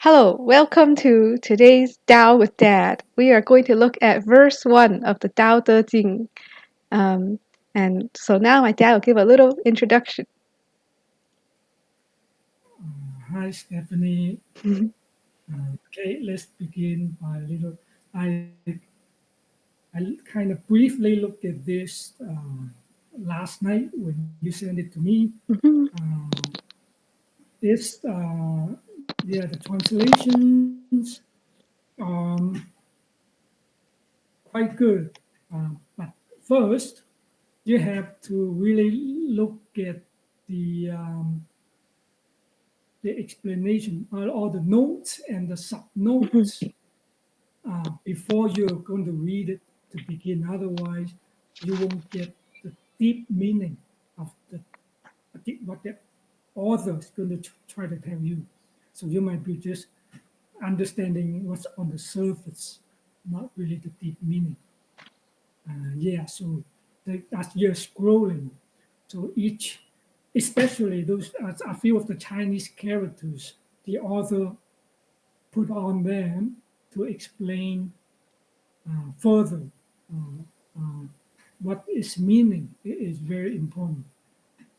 Hello, welcome to today's Dao with Dad. We are going to look at verse 1 of the Dao De Jing. And so now my dad will give a little introduction. Hi, Stephanie. Mhm. Okay, let's begin by a little. I I kind of briefly looked at this last night when you sent it to me. Mhm. Uh, it's yeah, the translations um quite good. But first, you have to really look at the um, the explanation or the notes and the sub Mhm. notes before you're going to read it to begin. Otherwise, you won't get the deep meaning of what the author is going to try to tell you. So you might be just understanding what's on the surface, not really the deep meaning. Yeah, so as you're scrolling, so especially those, a few of the Chinese characters, the author put on them to explain further uh, uh, what is meaning is very important.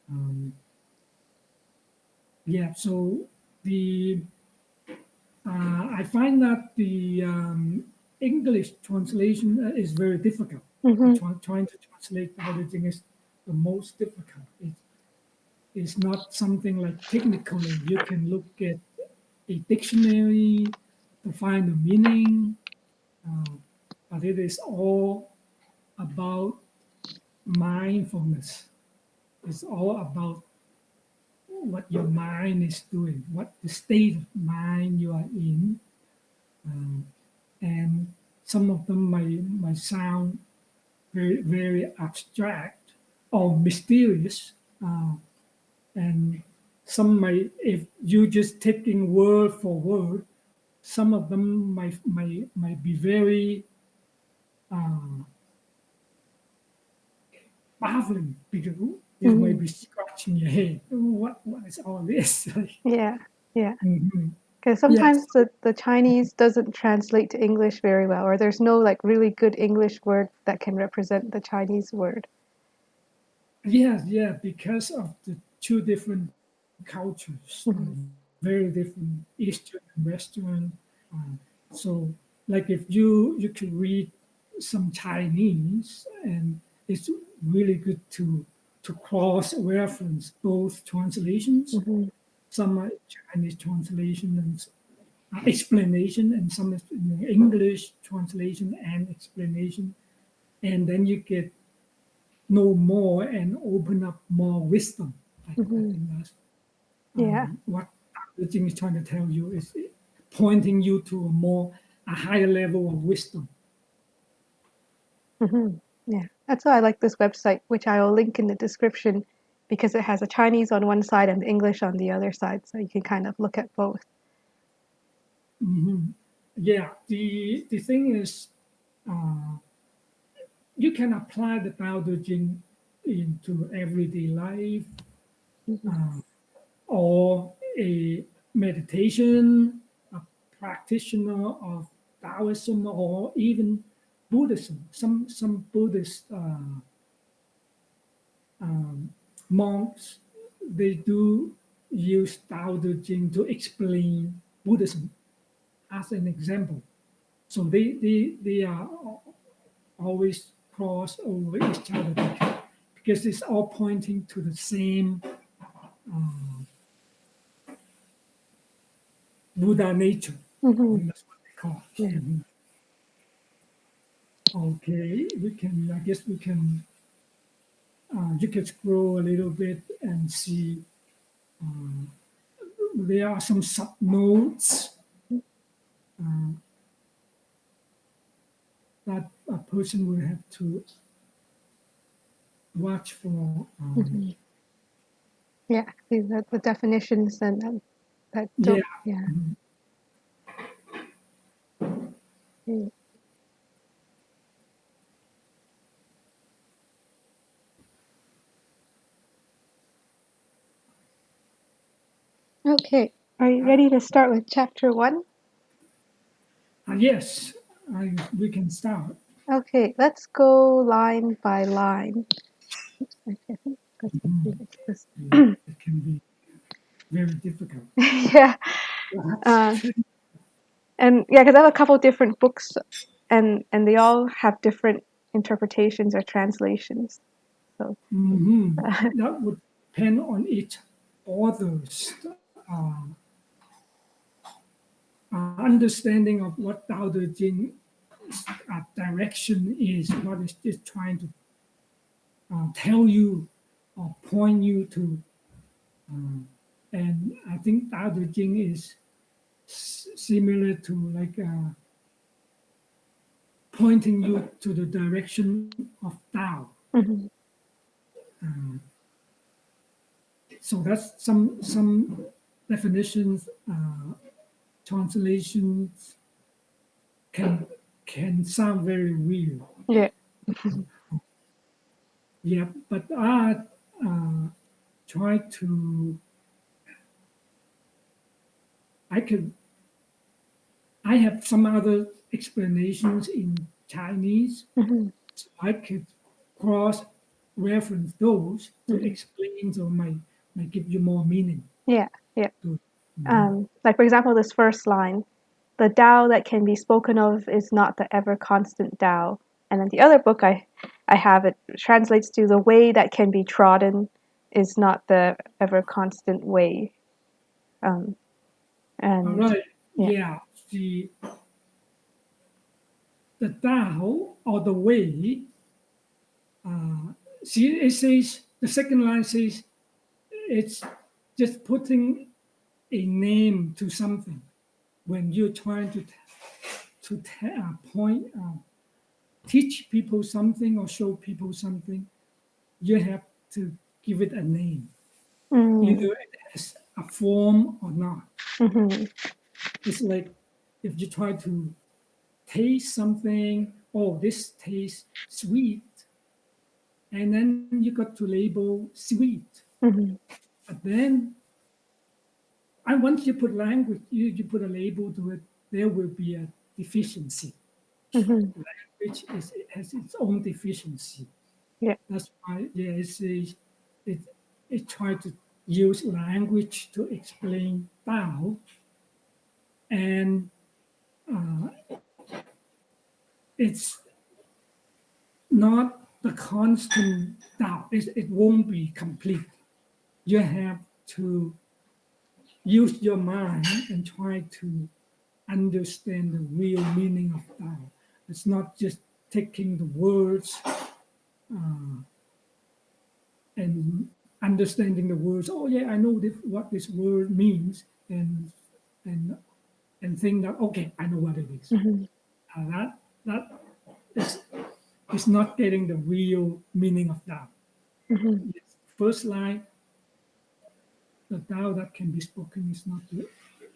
Um, yeah, so the I find that the English translation is very difficult. Mhm. Trying to translate Dao De Jing is the most difficult. It's not something like technically you can look at a dictionary to find the meaning, uh, but it is all about mindfulness. It's all about what your mind is doing, what the state of mind you are in. Um, and some of them might sound very abstract or mysterious. And some might, if you just taking word for word, some of them might be very uh, baffling because you might Mhm. be scratching your head. What is all this? Yeah, yeah. Mhm. Because Yes, sometimes the Chinese doesn't translate to English very well, or there's no like really good English word that can represent the Chinese word. yes, yeah, because of the two different cultures, Mhm. very different Eastern and Western. So, like if you could read some Chinese, and it's really good to cross reference both translations. Mhm. Some are Chinese translation and explanation, and some is English translation and explanation, and then you get know more and open up more wisdom. I Mhm. think that's Yeah. what the thing is trying to tell you is pointing you to a higher level of wisdom. Mhm. Yeah. That's why I like this website, which I will link in the description because it has a Chinese on one side and English on the other side, so you can kind of look at both. Yeah, the thing is, uh, you can apply the Tao Te Ching into everyday life, Mhm. or a meditation, a practitioner of Taoism, or even Buddhism. Some Buddhist um, monks, they do use Tao Te Ching to explain Buddhism as an example. So they are always cross over each other because it's all pointing to the same Buddha nature. Mhm. That's what they call it. Yeah. Okay, I guess we can, you can scroll a little bit and see there are some sub notes that a person will have to watch for. Mhm. Yeah. The definitions and that Yeah. don't. Yeah. Mm. Okay. Are you ready to start with chapter 1? Yes, we can start. Okay, let's go line by line. Okay, I think that's Mhm. it's this. Yeah, it can be very difficult. Yeah. Perhaps. Uh, and yeah, because I have a couple different books, and they all have different interpretations or translations. So That would depend on each author's understanding of what Dao De Jing direction is, what is just trying to tell you or point you to. And I think Dao De Jing is similar to like pointing you to the direction of Tao. mhm, So that's some definitions, translations can can sound very weird. yeah. Yeah, but I uh, try to. I could. I have some other explanations in Chinese. Mhm, So I could cross reference those to mhm. explain, so might give you more meaning Yeah, yeah. to it. Mhm. Like for example, this first line, the Tao that can be spoken of is not the ever constant Tao. And then the other book I have it translates to the way that can be trodden is not the ever constant way. Um, All and right. yeah. Yeah. The Tao or the way. See, it says the second line says it's just putting a name to something when you're trying to point teach people something or show people something. You have to give it a name. Mm, Either it has a form or not. mhm, It's like if you try to taste something, oh, this tastes sweet, and then you got to label sweet. mhm, But then, and once you put language, you put a label to it, there will be a deficiency. mhm. Language has its own deficiency. Yeah. That's why, yeah, it, it tried to use language to explain Tao, and it's not the constant doubt. It won't be complete. You have to use your mind and try to understand the real meaning of Tao. It's not just taking the words and understanding the words. Oh yeah, I know what this word means, and and think that okay, I know what it is. Mhm, That is is not getting the real meaning of Tao. mhm, Yes. First line, the Tao that can be spoken is not the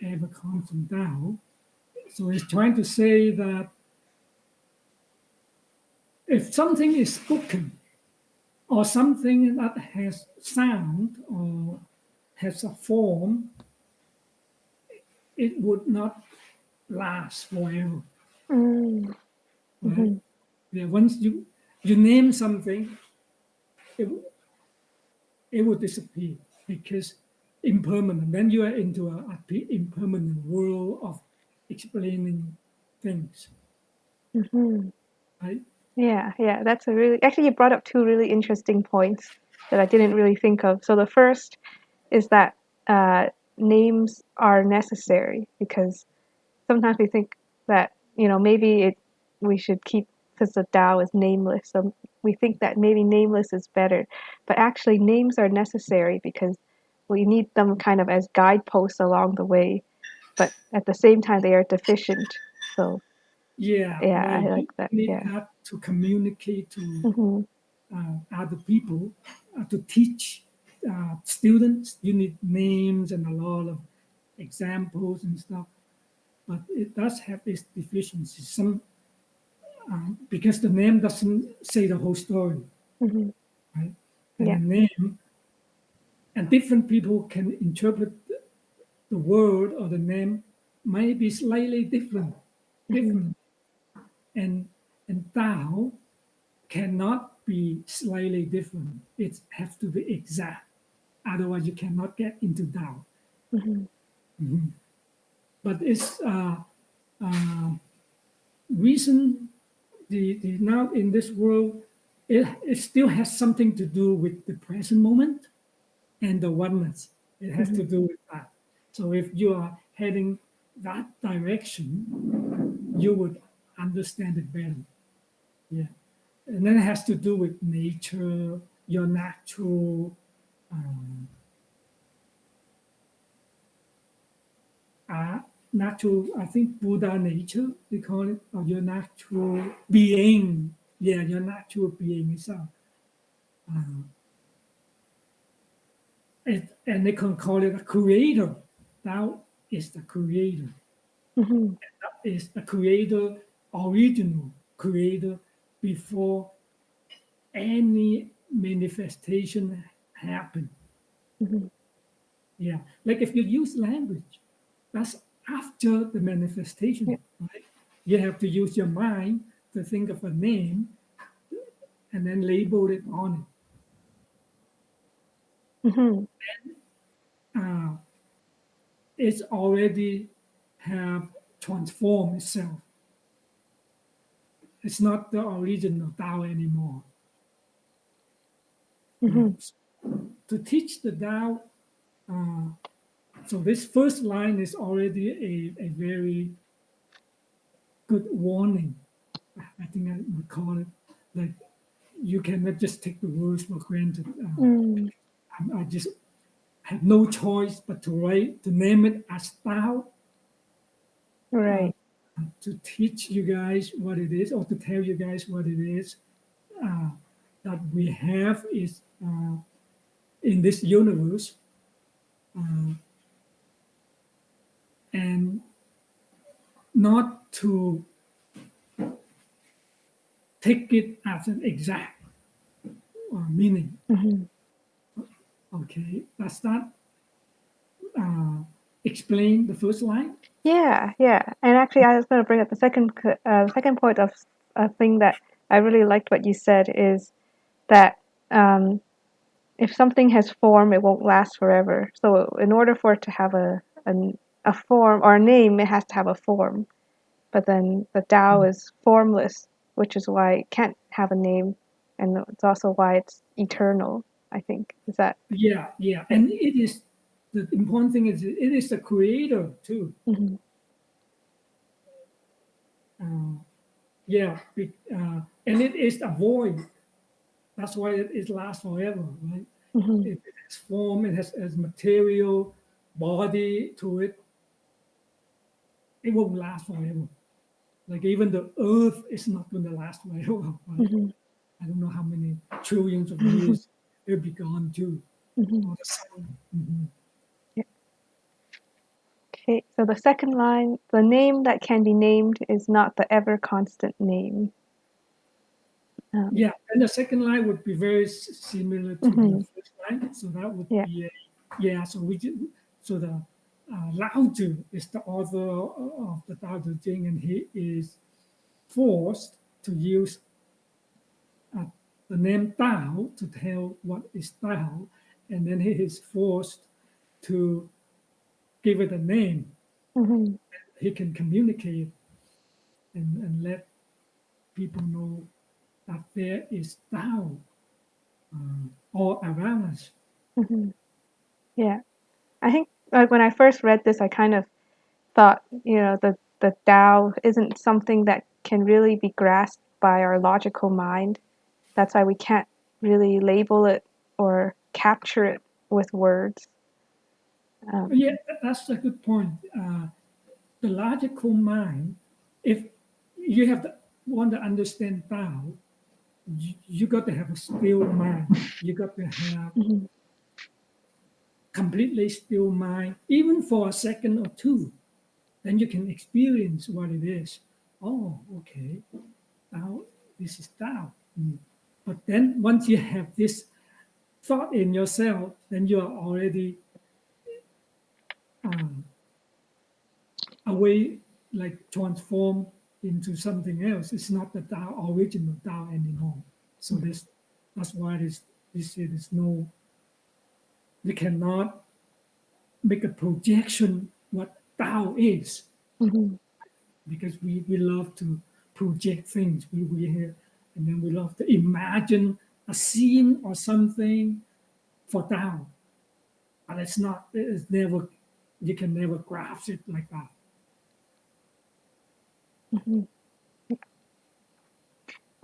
ever constant Tao. So he's trying to say that if something is spoken or something that has sound or has a form, it would not last forever, mm, right? mhm, Yeah, once you name something, it it will disappear because impermanent. Then you are into a impermanent world of explaining things, mhm. right? Yeah, yeah. That's a really actually you brought up two really interesting points that I didn't really think of. So the first is that uh, names are necessary because sometimes we think that maybe we should keep because the Tao is nameless, so we think that maybe nameless is better, but actually names are necessary because we need them kind of as guideposts along the way, but at the same time they are deficient. So Yeah, yeah, right. I You like that. need Yeah. that to communicate to Mhm. other people, to teach students. You need names and a lot of examples and stuff. But it does have its deficiencies. Some because the name doesn't say the whole story, Mhm. right? And Yeah. the name and different people can interpret the word or the name might be slightly Mhm. different, and Tao cannot be slightly different. It has to be exact. Otherwise, you cannot get into Tao. Mhm. Mhm. But it's reason the now in this world, it still has something to do with the present moment and the oneness. It has to Mhm. do with that. So if you are heading that direction, you would understand it better. Yeah. And then it has to do with nature, your um, uh, natural, I think Buddha nature, they call it, or your natural being. Yeah, your natural being itself. Uh, and they can call it a creator. Thou is the creator. Mhm. That is the creator, original creator before any manifestation happen. Mhm. Yeah, like if you use language, that's after the Yeah. manifestation, right? You have to use your mind to think of a name and then label it on Mhm. it. It's already have transformed itself. It's not the original Tao anymore. Yeah. Mhm. To teach the Tao, uh, so this first line is already a very good warning. I think I would call it, like, you cannot just take the words for granted. Mm. I just have no choice but to write, to name it as Tao, uh, Right. to teach you guys what it is, or to tell you guys what it is uh, that we have is in this universe, uh, and not to take it as an exact meaning. Mhm. Okay, does that uh, explain the first line? Yeah, yeah. And actually, I was going to bring up the second point of a thing that I really liked what you said is that um, if something has form, it won't last forever. So in order for it to have a form or a name, it has to have a form. But then the Tao is formless, which is why it can't have a name, and it's also why it's eternal. I think is that Yeah, yeah, right? and it is the important thing is it is the creator too. Mm-hmm. Uh, yeah, and it is a void. That's why it lasts forever, right? Mm-hmm. It has form, it has material body to it. It won't last forever. Like even the earth is not going to last forever, right? Mm-hmm. I don't know how many trillions of years it'll be gone too. Mm-hmm. Or the sun. Mhm. Yeah. Okay. So the second line, the name that can be named is not the ever constant name. Um, Yeah, and the second line would be very similar to the mm-hmm. first line. So that would Yeah. be yeah. So so the Lao Tzu is the author of the Dao De Jing, and he is forced to use uh, the name Tao to tell what is Tao, and then he is forced to give it a name. Mm-hmm. He can communicate and let people know that there is Tao all around us. Mm-hmm. Yeah. I think like when I first read this, I kind of thought, the Tao isn't something that can really be grasped by our logical mind. That's why we can't really label it or capture it with words. Um, Yeah, that's a good point. The logical mind, if you have to want to understand Tao, you got to have a still mind. You got to have mhm, completely still mind, even for a second or two. Then you can experience what it is. Oh, okay, Tao, this is Tao. But then once you have this thought in yourself, then you are already a way like transform into something else. It's not the Tao, original Tao anymore. So that's why this is no, you cannot make a projection what Tao is, Mm-hmm. because we love to project things. We hear, and then we love to imagine a scene or something for Tao, but it's not. It's never. You can never grasp it like that. Mm-hmm.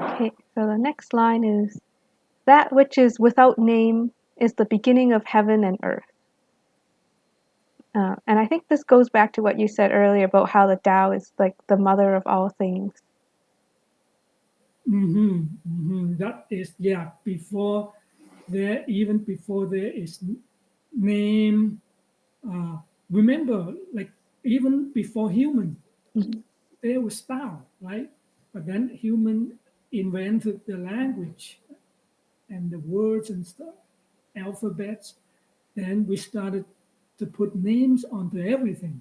Okay, so the next line is that which is without name is the beginning of heaven and earth. And I think this goes back to what you said earlier about how the Tao is like the mother of all things. That is, yeah. Before there is name. Remember, like even before human, Mm-hmm. there was Tao, right? But then human invented the language and the words and stuff, alphabets. Then we started to put names onto everything,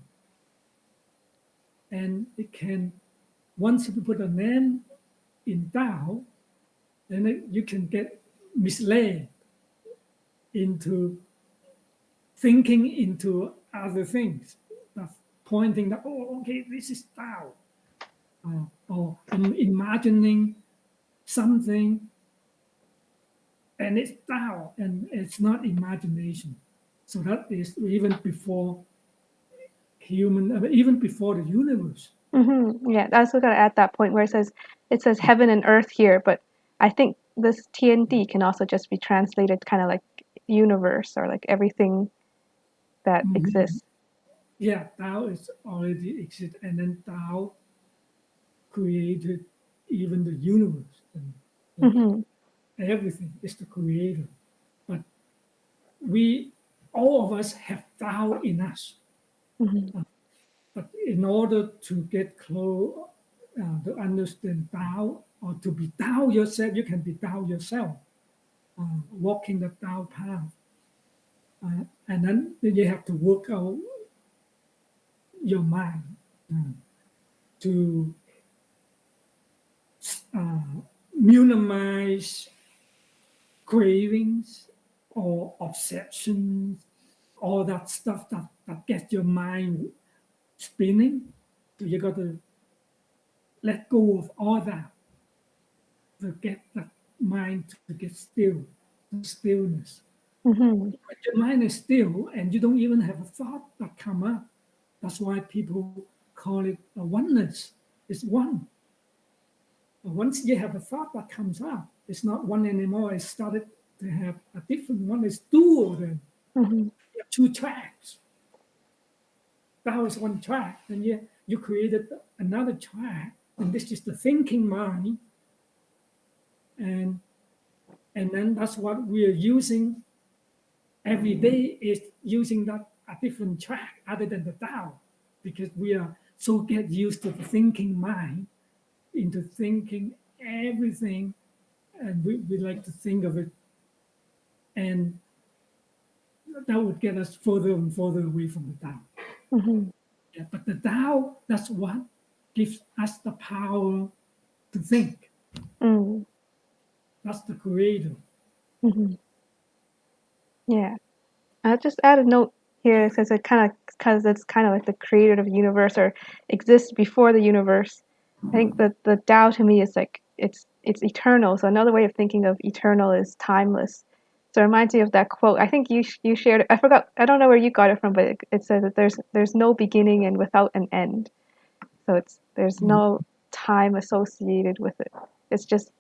and it can, once you put a name in Tao, then you can get misled into thinking into other things, that's pointing that, oh, okay, this is Tao, or imagining something and it's Tao and it's not imagination. So that is even before human, even before the universe. Mm-hmm. Yeah, I was going to add that point where it says heaven and earth here, but I think this TND can also just be translated kind of like universe or like everything that Mhm. exists. Yeah, Tao is already exist, and then Tao created even the universe, and like Mm-hmm. everything is the creator. But we, all of us, have Tao in us. Mm-hmm. Uh, But in order to get close, to understand Tao, or to be Tao yourself, you can be Tao yourself, walking the Tao path. And then you have to work out your mind to uh, minimize cravings or obsessions, all that stuff that gets your mind spinning. So you got to let go of all that to get that mind to get still, the stillness. Mm-hmm. When your mind is still and you don't even have a thought that come up, that's why people call it a oneness. It's one. But once you have a thought that comes up, it's not one anymore. It started to have a different one. It's two of them. Mm-hmm. You have two tracks. That was one track. Then you created another track, and this is the thinking mind. And and then that's what we are using every day, is using that a different track other than the Tao, because we are so get used to the thinking mind, into thinking everything, and we like to think of it, and that would get us further and further away from the Tao. Mm-hmm. Yeah, but the Tao, that's what gives us the power to think. Mm-hmm. That's the creator. Mm-hmm. Yeah. I'll just add a note here. It says it kind of because it's kind of like the creator of the universe or exists before the universe. I think that the Tao to me is like it's eternal. So another way of thinking of eternal is timeless. So it reminds me of that quote. I think you shared it. I forgot. I don't know where you got it from, but it says that there's no beginning and without an end. So there's no time associated with it. It's just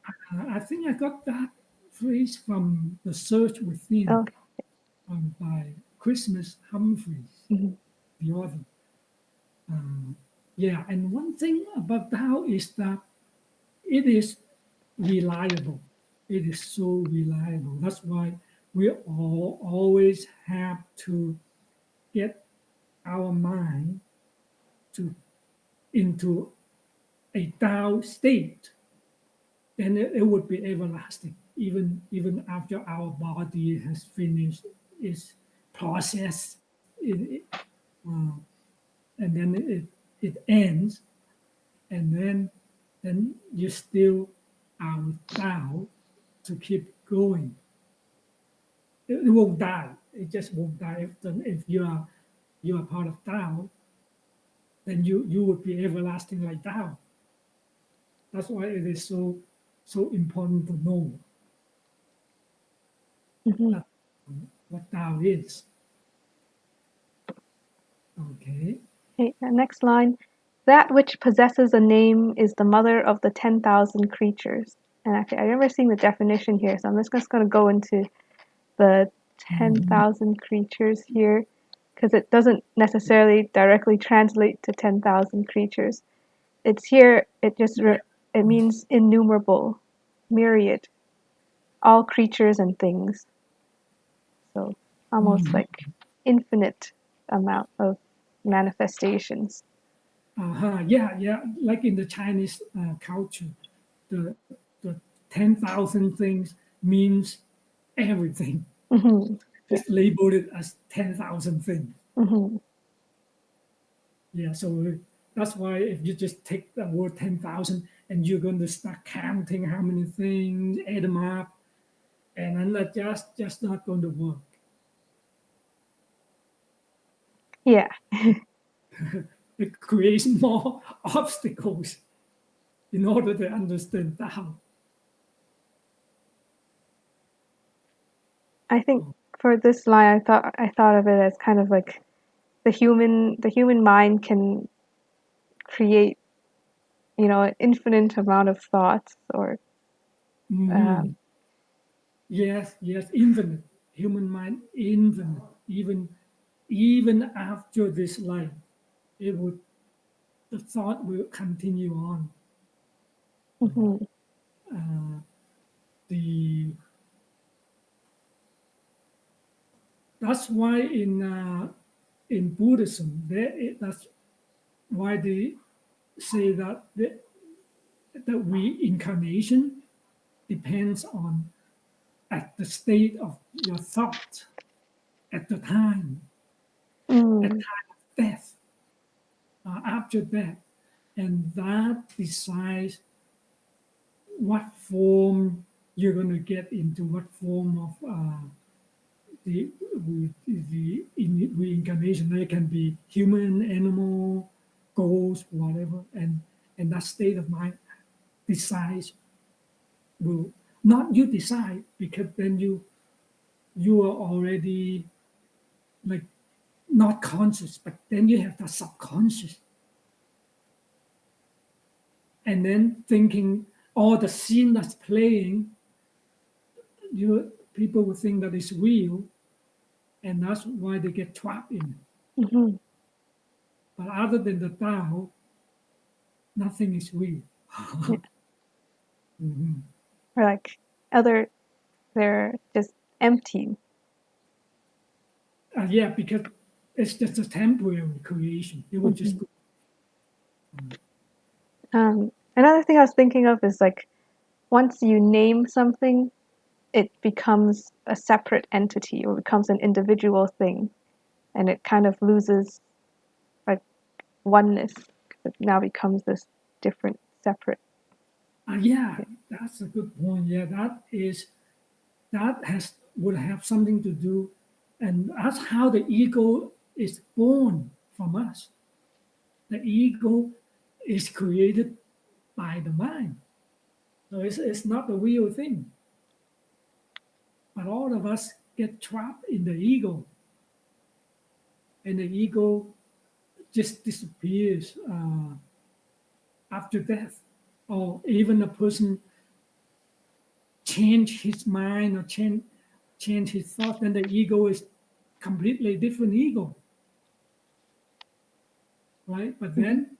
I think I got that phrase from The Search Within, okay. by Christmas Humphreys, Mhm. the author. Yeah, and one thing about Tao is that it is reliable. It is so reliable. That's why we all always have to get our mind to into a Tao state, then it would be everlasting. Even after our body has finished its process, uh, and then it ends, and then you still are with Tao to keep going. It won't die. It just won't die. If you are part of Tao, then you would be everlasting like Tao. That's why it is so important to know Hmm. that what Tao is. Okay. Okay, the next line. That which possesses a name is the mother of the 10,000 creatures. And actually, I remember seeing the definition here, so I'm just going to go into the Mhm. 10,000 creatures here because it doesn't necessarily directly translate to 10,000 creatures. It's here, it means innumerable, myriad, all creatures and things. So almost Mhm. like infinite amount of manifestations. Yeah, yeah. Like in the Chinese culture, the 10,000 things means everything. Hmm. Yeah. Just label it as 10,000 things. Hmm. Yeah, so that's why if you just take the word 10,000 and you're going to start counting how many things, add them up, and then that just not going to work. Yeah. It creates more obstacles in order to understand Tao. I think for this line, I thought of it as kind of like the human mind can create, an infinite amount of thoughts or Mhm. um, Yes, yes, infinite. Human mind, infinite. Even after this life, it would the thought will continue on. mhm, Uh, the That's why in Buddhism, that's why they say that the reincarnation depends on at the state of your thought at the time, at mm, time of death, after death, and that decides what form you're going to get into, what form of the in reincarnation. It can be human, animal, ghost, whatever, and that state of mind decides will not you decide because then you are already like not conscious, but then you have the subconscious, and then thinking all the scene that's playing, people will think that it's real, and that's why they get trapped in it. mhm, But other than the Tao, nothing is real. yeah. Mhm. Or like other, they're just empty. Yeah, because it's just a temporary creation. It would just Mhm. go. Another thing I was thinking of is like once you name something, it becomes a separate entity or becomes an individual thing, and it kind of loses like oneness. 'Cause it now becomes this different, separate. Yeah, Yeah. that's a good point. Yeah, that has would have something to do, and that's how the ego is born from us. The ego is created by the mind, so it's not the real thing. But all of us get trapped in the ego, and the ego just disappears after death, or even a person change his mind or change his thought, then the ego is completely different ego, right? But Mhm. then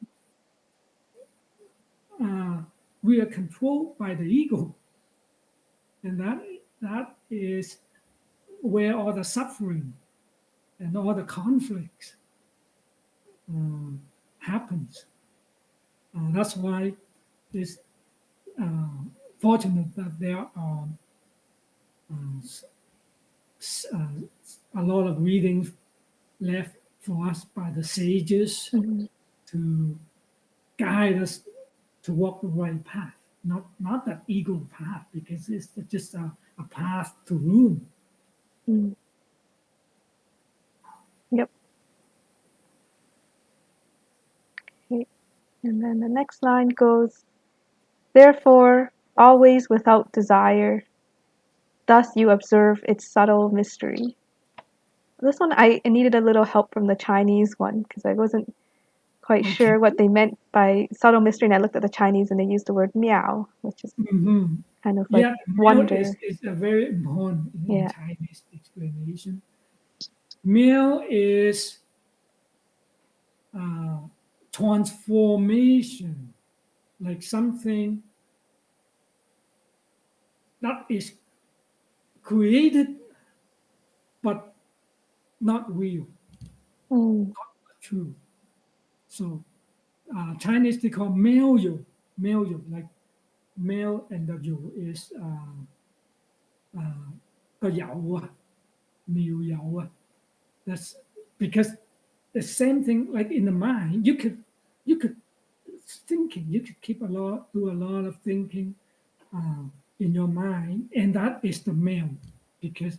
uh, we are controlled by the ego, and that is where all the suffering and all the conflicts uh, happens. That's why it's uh, fortunate that there are uh, a lot of readings left for us by the sages Mhm. to guide us to walk the right path, not that ego path, because it's just a path to ruin. Mm. Yep. Okay. And then the next line goes, therefore, always without desire, thus you observe its subtle mystery. This one I needed a little help from the Chinese one because I wasn't quite Okay. sure what they meant by subtle mystery, and I looked at the Chinese and they used the word miao, which is Mm-hmm. kind of like Yeah, meal wonder. is a very important in Yeah. Chinese explanation. Meal is uh, transformation, like something that is created but not real, Mm. not true. So Chinese they call male you, like male and the you is 個有啊，妙有啊。That's because the same thing like in the mind. You could thinking. You could do a lot of thinking in your mind, and that is the male because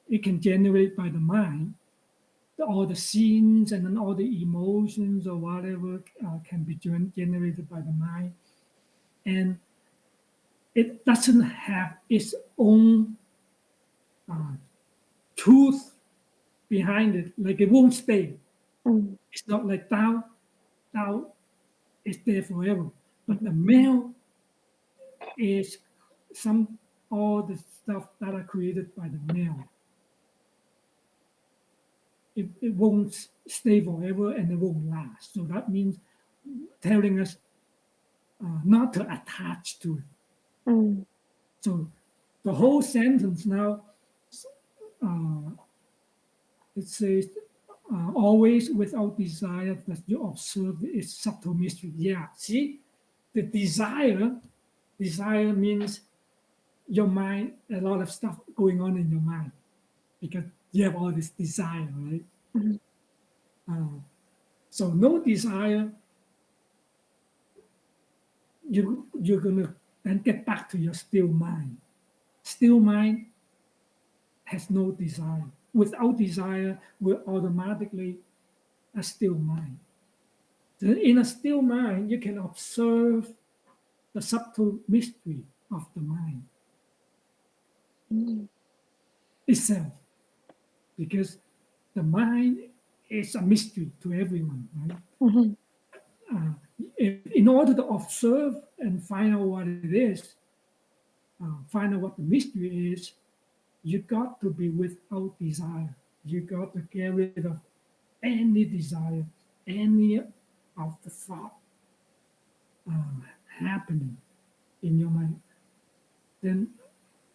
it can generate by the mind all the scenes and then all the emotions or whatever can be generated by the mind, and it doesn't have its own uh, truth behind it. Like it won't stay. Mm. It's not like Tao is there forever. But Mhm. the male is some all the stuff that are created by the male. It won't stay forever and it won't last. So that means telling us not to attach to it. Mm. So the whole sentence now uh, it says always without desire that you observe its subtle mystery. Yeah, see, the desire means your mind, a lot of stuff going on in your mind because you have all this desire, right? Mhm. Uh, so no desire, you're gonna then get back to your still mind. Still mind has no desire. Without desire, we're automatically a still mind. Then in a still mind, you can observe the subtle mystery of the mind Mm. itself, because the mind is a mystery to everyone, right? Mhm. Uh, in order to observe and find out what it is, find out what the mystery is, you got to be without desire. You got to get rid of any desire, any of the thought happening in your mind. Then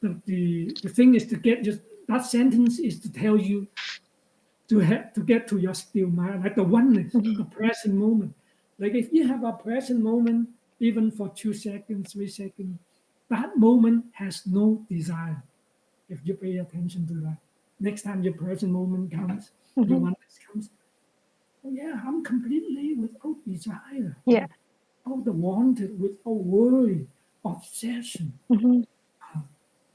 the thing is to get just that sentence is to tell you to get to your still mind, like the oneness, the Mhm. present moment. Like if you have a present moment, even for 2 seconds, 3 seconds, that moment has no desire. If you pay attention to that, next time your present moment comes, your Mhm. oneness comes. Oh yeah, I'm completely without desire, Yeah. without the wanted, without worry, obsession. Mhm.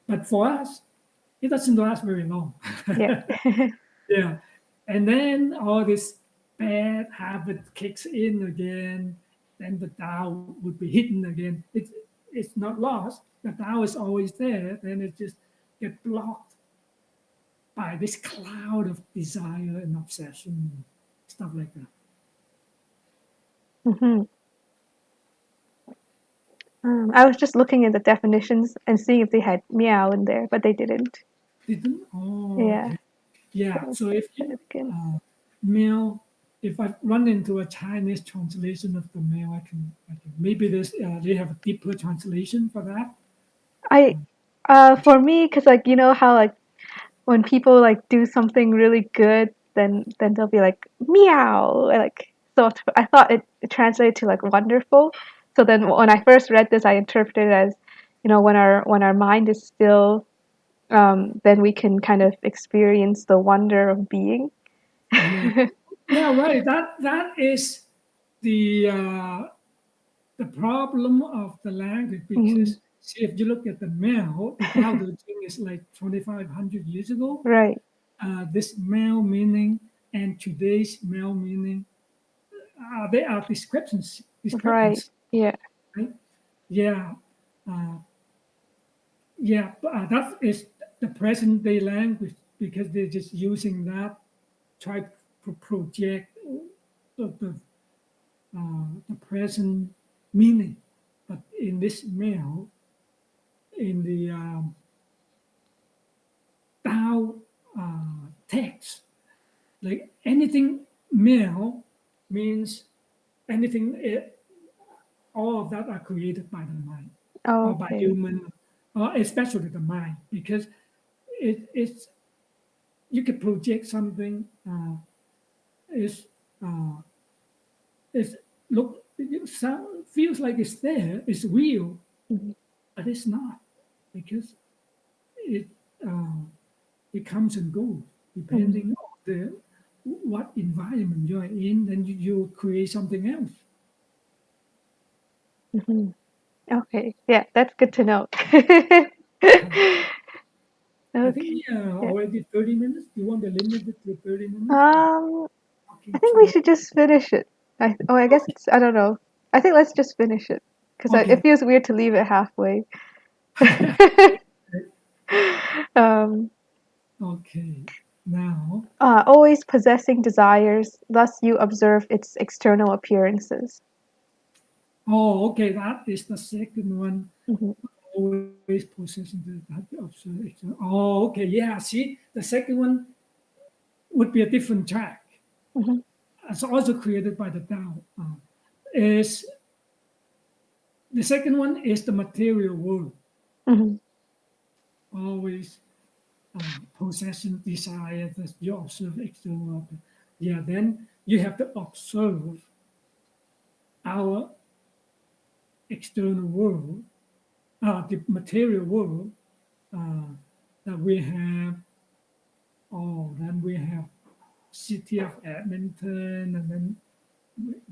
But for us, it doesn't last very long. Yeah. Yeah. And then all this bad habit kicks in again. Then the Tao would be hidden again. It's not lost. The Tao is always there. Then it just get blocked by this cloud of desire and obsession, stuff like that. Mhm. I was just looking at the definitions and seeing if they had meow in there, but they didn't. Didn't? Oh, Yeah. okay. Yeah. So So if try you it again. mail, if I run into a Chinese translation of the mail, I can maybe they have a deeper translation for that. I for me, because like you know how like when people like do something really good, then they'll be like meow, like so. I thought it translated to like wonderful. So then when I first read this, I interpreted it as, when our mind is still, then we can kind of experience the wonder of being. Yeah. Yeah, right. That is the uh, the problem of the language Mhm. because see, if you look at the Mao, the Dao De Jing is like 2,500 years ago. Right, This Mao meaning and today's Mao meaning, they are right. discrepancy, Yeah. right? Yeah, uh, yeah. That is the present day language because they're just using that try to project the present meaning. But in this Mao, in the Tao text, like anything male means anything, all of that are created by the mind or by Okay. human, especially the mind, because it's you can project something is uh, is look it sound, feels like it's there, it's real, Mhm. but it's not because it uh, it comes and goes Mhm. depending on the what environment you're in. Then you create something else. Mhm. Okay. Yeah, that's good to know. I think Okay. we are Yeah. already 30 minutes. Do you want to limit it to 30 minutes? Um, I Talking think too we long. should just finish it. I guess it's, I don't know. I think let's just finish it because it Okay. feels weird to leave it halfway. Okay. um, Okay. Now, always possessing desires, thus you observe its external appearances. oh, okay. That is the second one. Hmm. Always possessing the that observe. Oh, okay. Yeah. See, the second one would be a different track. Hmm. It's also created by the Tao. Is the second one is the material world. Hmm. Always possession, desire that you observe external. Yeah, then you have to observe our external world, the material world uh, that we have. Oh, then we have city of Edmonton, and then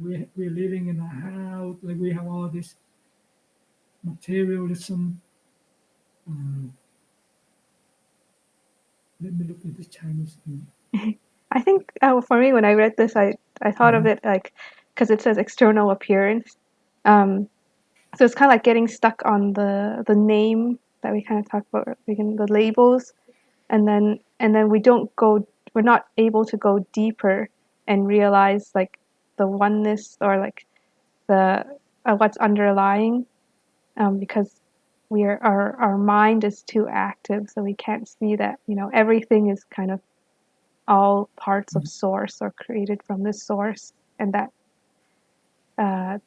we're living in a house. Like we have all this materialism. Um, Let me look at the Chinese thing. I think for me, when I read this, I thought of Mhm. it like because it says external appearance. Um, so it's kind of like getting stuck on the name that we kind of talked about. We can the labels, and then we're not able to go deeper and realize like the oneness or like the what's underlying because our mind is too active, so we can't see that everything is kind of all parts of source or created from this source, and that uh,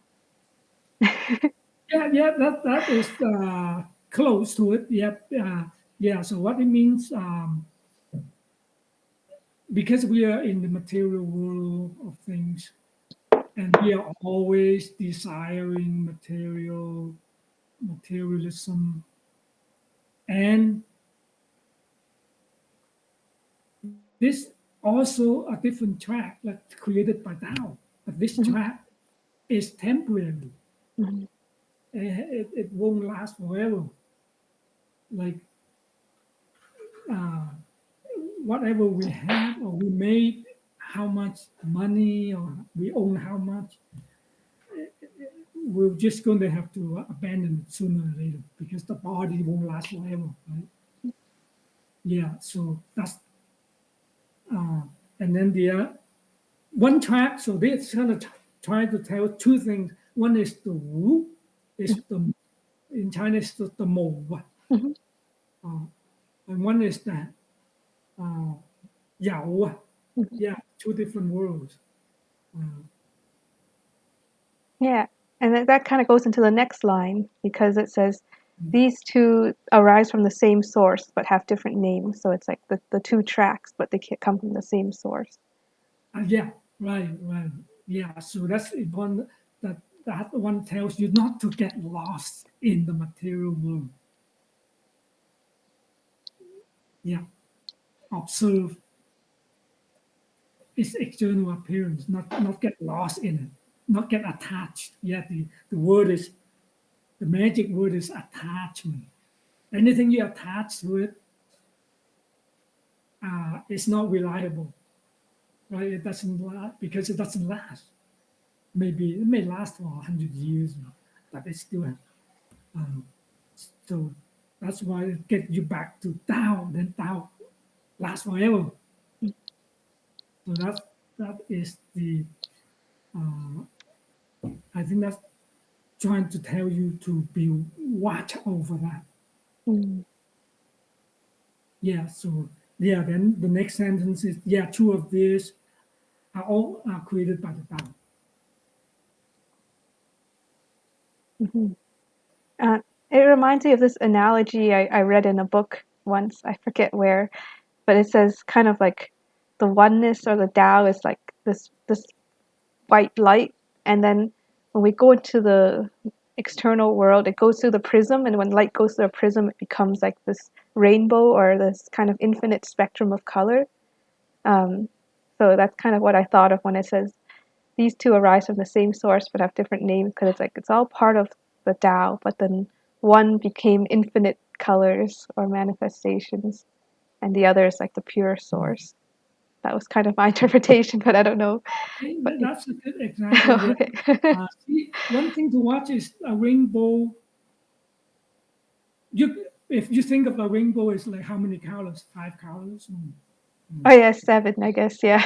Yeah, yeah, that is close to it. Yep. Yeah. So what it means, because we are in the material world of things, and we are always desiring materialism, and this also a different track like created by Tao. But this mhm, track is temporary. mhm, It won't last forever. Like uh, whatever we have or we made, how much money or we own how much, we're just going to have to abandon it sooner or later because the body won't last forever, right? Yeah, so that's uh, and then the one track. So this kind of trying to tell two things. One is the wu, is the in Chinese the mo, mhm. uh, and one is the uh, yao. Mhm. Yeah, two different worlds. Uh, Yeah, and that kind of goes into the next line because it says these two arise from the same source but have different names. So it's like the two tracks, but they can't come from the same source. Yeah, right. Yeah, so that's important that that one tells you not to get lost in the material world. Yeah, observe its external appearance, not get lost in it, not get attached. Yeah, the word is the magic word is attachment. Anything you attach to it is not reliable, right? It doesn't last because it doesn't last. Maybe it may last for 100 years, but it still have. Um, so that's why it gets you back to Tao. Then Tao lasts forever. So that is the uh, I think that's trying to tell you to be watch over that. Mm. Yeah. So yeah. Then the next sentence is yeah. Two of these are all created by the Tao. Mhm. Uh, it reminds me of this analogy I read in a book once. I forget where, but it says kind of like the oneness or the Tao is like this white light, and then when we go into the external world, it goes through the prism, and when light goes through a prism, it becomes like this rainbow or this kind of infinite spectrum of color. Um, so that's kind of what I thought of when it says these two arise from the same source but have different names, because it's like it's all part of the Tao, but then one became infinite colors or manifestations, and the other is like the pure source. That was kind of my interpretation, but I don't know. Okay, But that's a good example. Yeah. okay. See, one thing to watch is a rainbow. You, if you think of a rainbow as like how many colors? 5 colors. Oh yeah, 7, I guess. Yeah.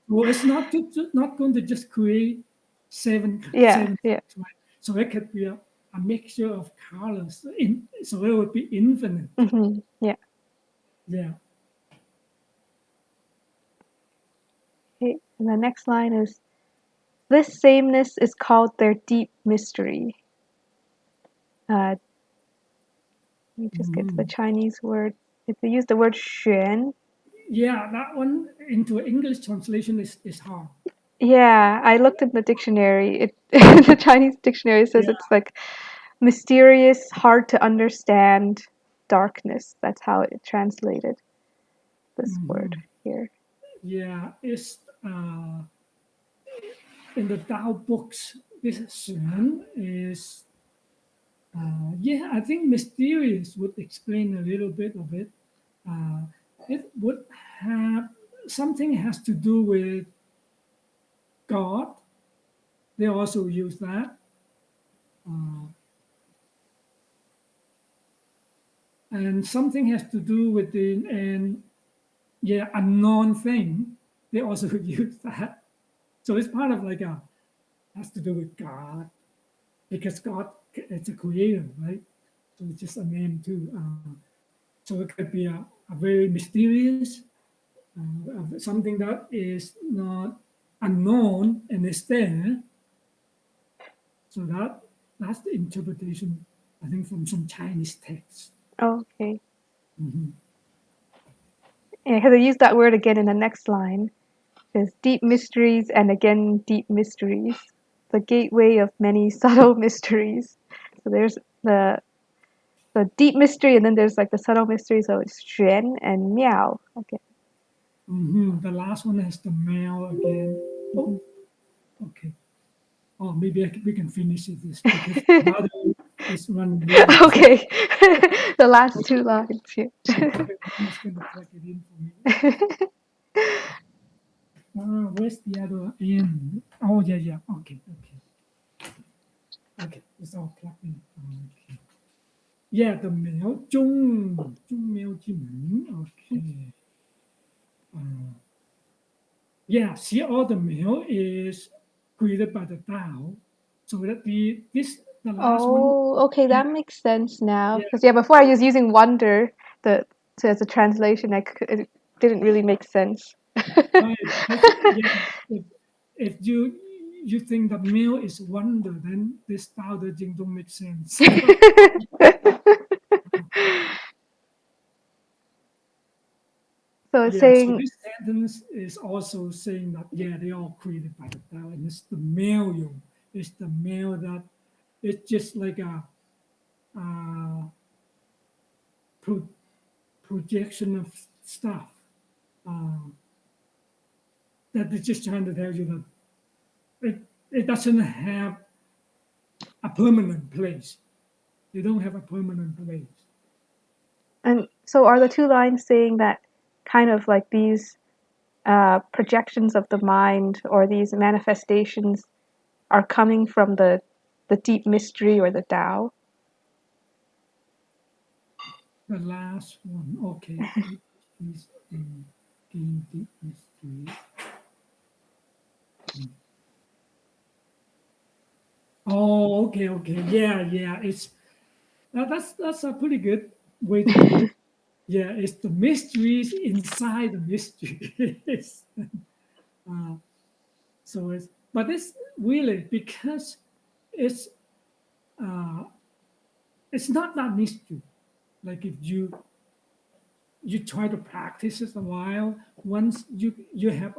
Well, it's not going to just create Yeah, seven yeah. things, right? So it could be a mixture of colors. So it would be infinite. Yeah. Yeah. Okay. And the next line is, this sameness is called their deep mystery. Uh, Let me just get to the Mhm. Chinese word. If they use the word xuan. Yeah, that one into English translation is hard. Yeah, I looked in the dictionary. It the Chinese dictionary says Yeah. it's like mysterious, hard to understand darkness. That's how it translated this word Mhm. here. Yeah, it's in the Tao books. This Shen is yeah, I think mysterious would explain a little bit of it. Uh, it would have something has to do with God. They also use that. Uh, and something has to do with the and yeah, unknown thing. They also use that. So it's part of like a has to do with God because God is a creator, right? So it's just a name too. So it could be a very mysterious, something that is not unknown and is there. So that's the interpretation, I think, from some Chinese text. Oh, okay. Mhm. Yeah, because I use that word again in the next line. There's deep mysteries and again deep mysteries. The gateway of many subtle mysteries. So there's the deep mystery, and then there's like the subtle mystery. So it's xuan and miao. Okay. The last one has the male again. Oh, okay. Oh, maybe we can finish it this because the battery is running low. Okay. The last two lines here. Mom is going to plug it in for me. Where's the other end? Oh, yeah, yeah. Okay, okay. Okay, it's all plugged in. Okay. Yeah, the mail, 中，中 okay. Uh, yeah, see, all the mail is created by the Tao. So that the last one, Oh, okay, yeah, that makes sense now. yeah, Because yeah, before I was using wonder the as a translation, it didn't really make sense. right. Because yeah, if you think that mail is wonder, then this Tao De Jing don't make sense. So it's Yeah, so saying, this sentence is also saying that yeah, they are created by the Tao, and it's the male you, it's the male that it's just like a uh, pro- projection of stuff. Uh, that is just trying to tell you that it doesn't have a permanent place. They don't have a permanent place. And so are the two lines saying that kind of like these projections of the mind or these manifestations are coming from the deep mystery or the Tao? The last one, okay, is in deep mystery. Oh, okay, yeah. It's that's a pretty good way to put it. Yeah, it's the mysteries inside the mysteries. uh, so but it's really because it's uh, it's not that mystery. Like if you try to practice it a while, once you have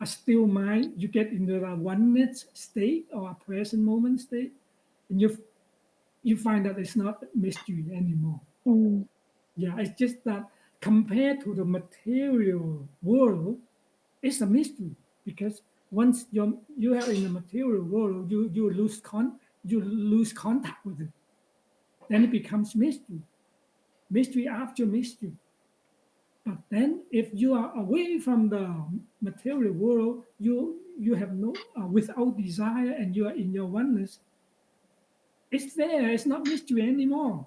a still mind, you get into a oneness state or a present moment state, and you find that it's not mystery anymore. Mm. Yeah, it's just that compared to the material world, it's a mystery because once you are in the material world, you lose contact with it. Then it becomes mystery, mystery after mystery. But then, if you are away from the material world, you have no without desire, and you are in your oneness. It's there. It's not mystery anymore.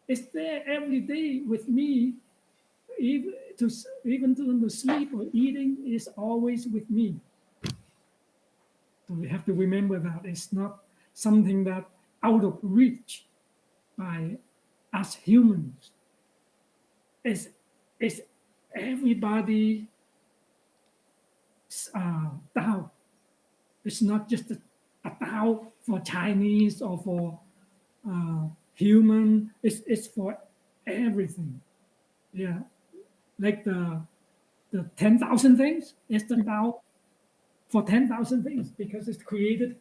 It's there every day with me. Even to sleep or eating is always with me. So we have to remember that it's not something that out of reach by us humans. It's everybody Tao. It's not just a Tao for Chinese or for human. It's for everything. Yeah, like the 10,000 things is the Tao for 10,000 things because it's created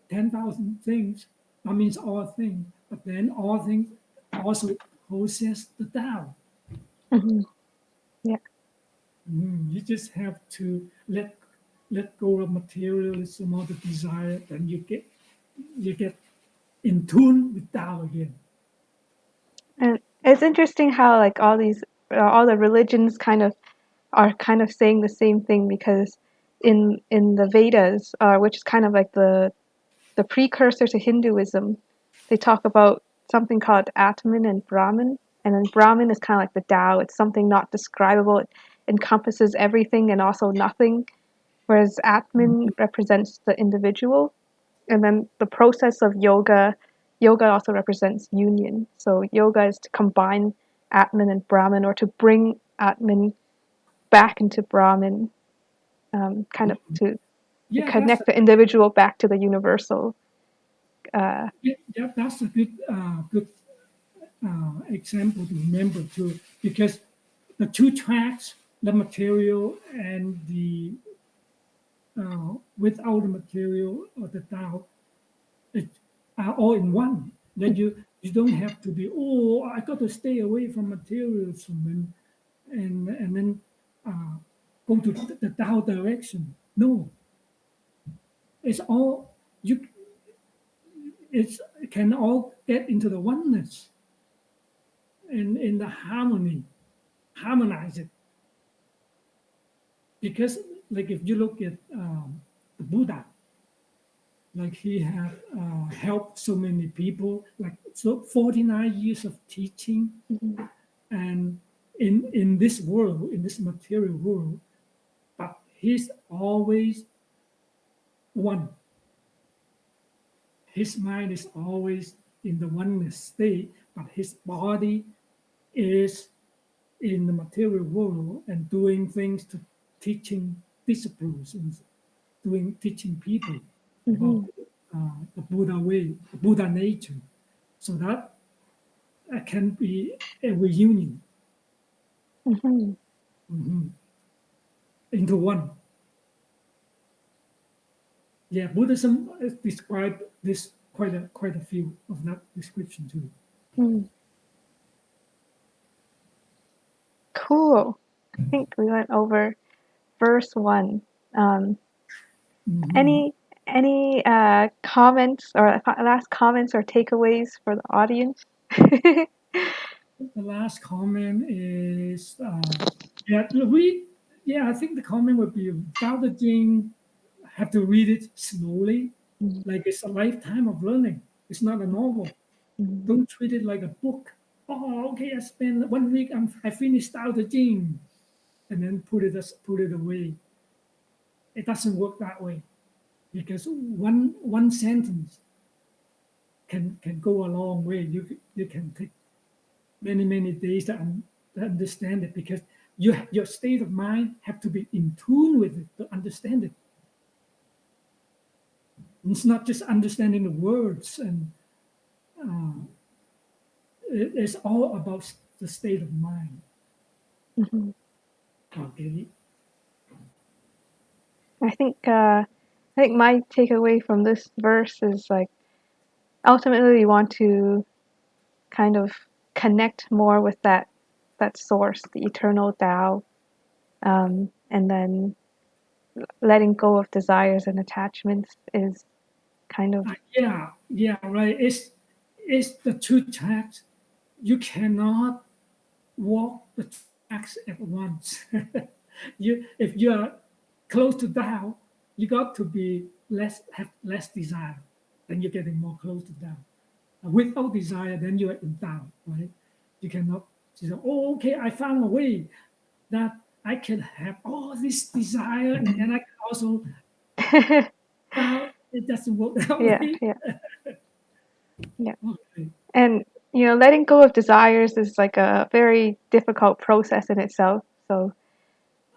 10,000 things. That means all things, but then all things also possess the Tao. Mm-hmm. Yeah. You just have to let go of materialism or the desire, and you get in tune with Tao again. And it's interesting how like all the religions kind of are kind of saying the same thing because in the Vedas, which is kind of like the precursor to Hinduism, they talk about something called Atman and Brahman. And then Brahman is kind of like the Tao. It's something not describable. It encompasses everything and also nothing. Whereas Atman represents the individual. And then the process of yoga also represents union. So yoga is to combine Atman and Brahman or to bring Atman back into Brahman, kind of to Yeah, that's connect the individual back to the universal. Uh, yeah, that's a good example to remember too, because the two tracks, the material and the without the material or the Tao, it are all in one. Then you don't have to be, oh, I got to stay away from materialism and then uh, go to the Tao direction. No, it's all you. It can all get into the oneness and in the harmonize it. Because, like, if you look at the Buddha, like he had helped so many people, like 49 years of teaching, mhm, and in this world, in this material world, but he's always one. His mind is always in the oneness state, but his body is in the material world and doing things to teaching disciples and teaching people about mhm, the Buddha way, the Buddha nature. So that can be a reunion mhm, mhm, into one. Yeah, Buddhism described this quite a few of that description too. mhm. Cool. I think we went over verse 1. Um, Mhm. any comments or last comments or takeaways for the audience? The last comment is, yeah, we, yeah, I think the comment would be Dao De Jing, have to read it slowly, like it's a lifetime of learning. It's not a novel. Mhm. Don't treat it like a book. Oh, okay, I spent 1 week, I finished Dao De Jing, and then put it away. It doesn't work that way because one sentence can go a long way. You can take many days to understand it because your state of mind have to be in tune with it to understand it. It's not just understanding the words, and uh, it's all about the state of mind. Mhm. Okay. I think I think my takeaway from this verse is like ultimately you want to kind of connect more with that source, the eternal Tao, and then letting go of desires and attachments is kind of Yeah, right. It's the two tracks. You cannot walk the tracks at once. If you are close to Tao, you got to be have less desire. Then you're getting more close to Tao. Without desire, then you are in Tao, right? You cannot say, oh, okay, I found a way that I can have all this desire, and then I can also Tao. It doesn't work that yeah, way. yeah, yeah. Okay. And letting go of desires is like a very difficult process in itself. So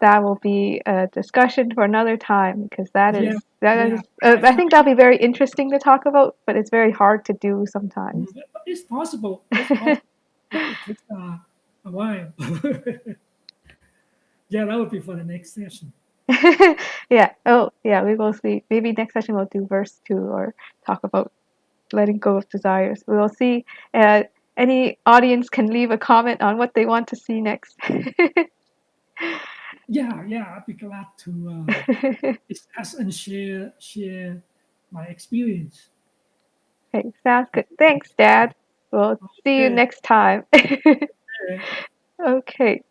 that will be a discussion for another time because that Yeah, is that yeah. is I I think find that'll be very interesting to talk about, but it's very hard to do sometimes. it's possible. It's possible. It takes a while. Yeah, that would be for the next session. Yeah. Oh, yeah. We will see. Maybe next session we'll do verse 2 or talk about letting go of desires. We will see. Uh, any audience can leave a comment on what they want to see next. Yeah, I'd be glad to discuss and share my experience. Okay, sounds good. Thanks, Dad. We'll see you Okay. next time. Okay. Okay.